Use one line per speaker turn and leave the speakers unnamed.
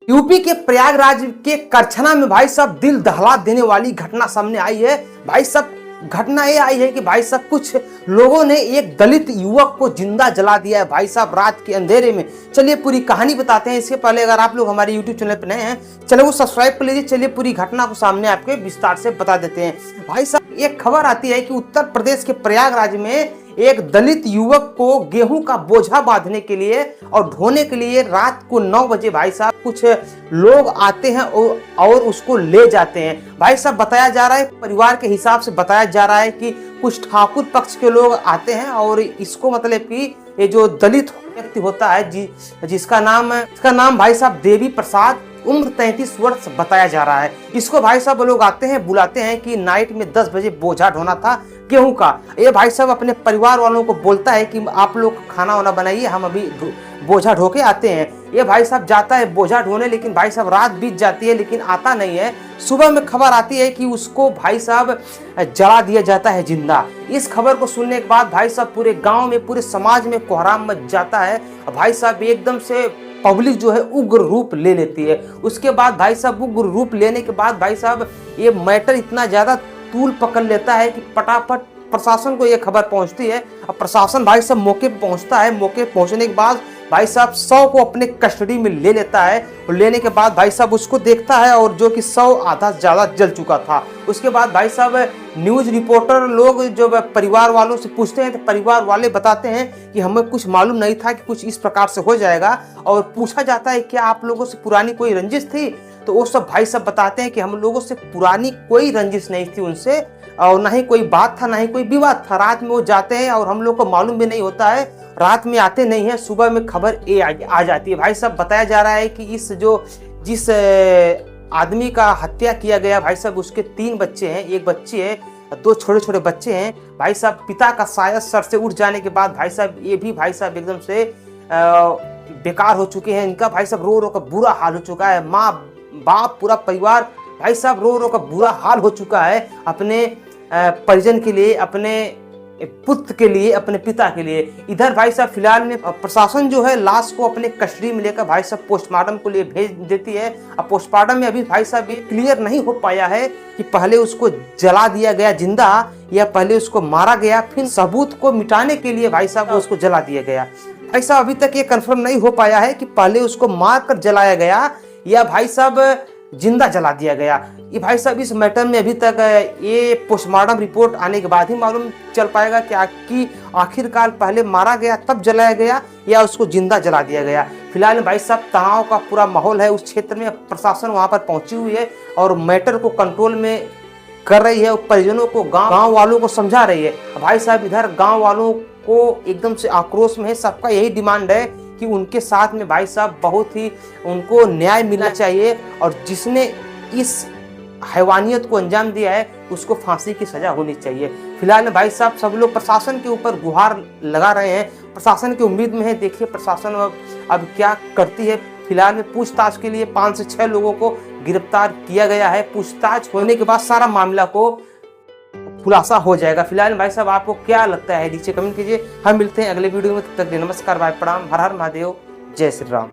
UP के प्रयागराज के करछना में भाई साहब दिल दहला देने वाली घटना सामने आई है। भाई साहब घटना ये आई है कि भाई साहब कुछ लोगों ने एक दलित युवक को जिंदा जला दिया है भाई साहब रात के अंधेरे में। चलिए पूरी कहानी बताते हैं। इसके पहले अगर आप लोग हमारे YouTube चैनल पर नए हैं चलो वो सब्सक्राइब कर लीजिए। चलिए पूरी घटना को सामने आपके विस्तार से बता देते हैं। भाई साहब एक खबर आती है कि उत्तर प्रदेश के प्रयागराज में एक दलित युवक को गेहूं का बोझा बांधने के लिए और ढोने के लिए रात को 9 बजे भाई साहब कुछ लोग आते हैं और उसको ले जाते हैं। भाई साहब बताया जा रहा है, परिवार के हिसाब से बताया जा रहा है कि कुछ ठाकुर पक्ष के लोग आते हैं और इसको मतलब कि ये जो दलित व्यक्ति होता है जिसका नाम भाई साहब देवी प्रसाद उम्र 33 वर्ष बताया जा रहा है। इसको भाई साहब लोग आते हैं बुलाते हैं कि नाइट में 10 बजे बोझा ढोना था गेहूं का। ये भाई साहब अपने परिवार वालों को बोलता है कि आप लोग खाना वाना बनाइए, हम अभी बोझा ढो के आते हैं। ये भाई साहब जाता है बोझा ढोने, लेकिन भाई साहब रात बीत जाती है लेकिन आता नहीं है। सुबह में खबर आती है कि उसको भाई साहब जला दिया जाता है जिंदा। इस खबर को सुनने के बाद भाई साहब पूरे गांव में पूरे समाज में कोहराम मच जाता है। भाई साहब एकदम से पब्लिक जो है उग्र रूप ले लेती है। उसके बाद भाई साहब उग्र रूप लेने के बाद भाई साहब ये मैटर इतना ज्यादा तूल पकड़ लेता है कि फटाफट प्रशासन को ये खबर पहुंचती है। अब प्रशासन भाई साहब मौके पे पहुंचता है। मौके पहुंचने के बाद भाई साहब 100 को अपने कस्टडी में ले लेता है और लेने के बाद भाई साहब उसको देखता है और जो कि 100 आधा ज्यादा जल चुका था। उसके बाद भाई साहब न्यूज रिपोर्टर लोग जो परिवार वालों से पूछते हैं तो परिवार वाले बताते हैं कि हमें कुछ मालूम नहीं था कि कुछ इस प्रकार से हो जाएगा। और पूछा जाता है क्या आप लोगों से पुरानी कोई रंजिश थी, तो वो सब भाई साहब बताते हैं कि हम लोगों से पुरानी कोई रंजिश नहीं थी उनसे, और ना ही कोई बात था ना ही कोई विवाद था। रात में वो जाते हैं और हम लोग को मालूम भी नहीं होता है, रात में आते नहीं है, सुबह में खबर आ जाती है। भाई साहब बताया जा रहा है कि जिस आदमी का हत्या किया गया भाई साहब उसके 3 बच्चे हैं, एक बच्ची है, 2 छोटे छोटे बच्चे हैं। भाई साहब पिता का शायद सर से उठ जाने के बाद भाई साहब ये भी भाई साहब एकदम से बेकार हो चुके हैं। इनका भाई साहब रो रो कर बुरा हाल हो चुका है। माँ बाप पूरा परिवार भाई साहब रो रो का बुरा हाल हो चुका है अपने परिजन के लिए, अपने पुत्र के लिए, अपने पिता के लिए। इधर भाई साहब फिलहाल में प्रशासन जो है लाश को अपने कस्टडी में लेकर भाई साहब पोस्टमार्टम को लिए भेज देती है। अब पोस्टमार्टम में अभी भाई साहब ये क्लियर नहीं हो पाया है कि पहले उसको जला दिया गया जिंदा या पहले उसको मारा गया फिर सबूत को मिटाने के लिए भाई साहब उसको जला दिया गया। भाई साहब अभी तक ये कंफर्म नहीं हो पाया है कि पहले उसको मार कर जलाया गया या भाई साहब जिंदा जला दिया गया। ये भाई साहब इस मैटर में अभी तक ये पोस्टमार्टम रिपोर्ट आने के बाद ही मालूम चल पाएगा कि आखिरकार पहले मारा गया तब जलाया गया या उसको जिंदा जला दिया गया। फिलहाल भाई साहब तनाव का पूरा माहौल है उस क्षेत्र में। प्रशासन वहां पर पहुंची हुई है और मैटर को कंट्रोल में कर रही है और परिजनों को गाँव वालों को समझा रही है। भाई साहब इधर गाँव वालों को एकदम से आक्रोश में है। सबका यही डिमांड है कि उनके साथ में भाई साहब बहुत ही उनको न्याय मिलना चाहिए और जिसने इस हैवानियत को अंजाम दिया है उसको फांसी की सजा होनी चाहिए। फिलहाल भाई साहब सब लोग प्रशासन के ऊपर गुहार लगा रहे हैं, प्रशासन की उम्मीद में है। देखिए प्रशासन अब क्या करती है। फिलहाल में पूछताछ के लिए 5 से 6 लोगों को गिरफ्तार किया गया है। पूछताछ होने के बाद सारा मामला को खुलासा हो जाएगा। फिलहाल भाई साहब आपको क्या लगता है नीचे कमेंट कीजिए। हम मिलते हैं अगले वीडियो में, तब तक नमस्कार, बाय, प्रणाम, हर हर महादेव, जय श्री राम।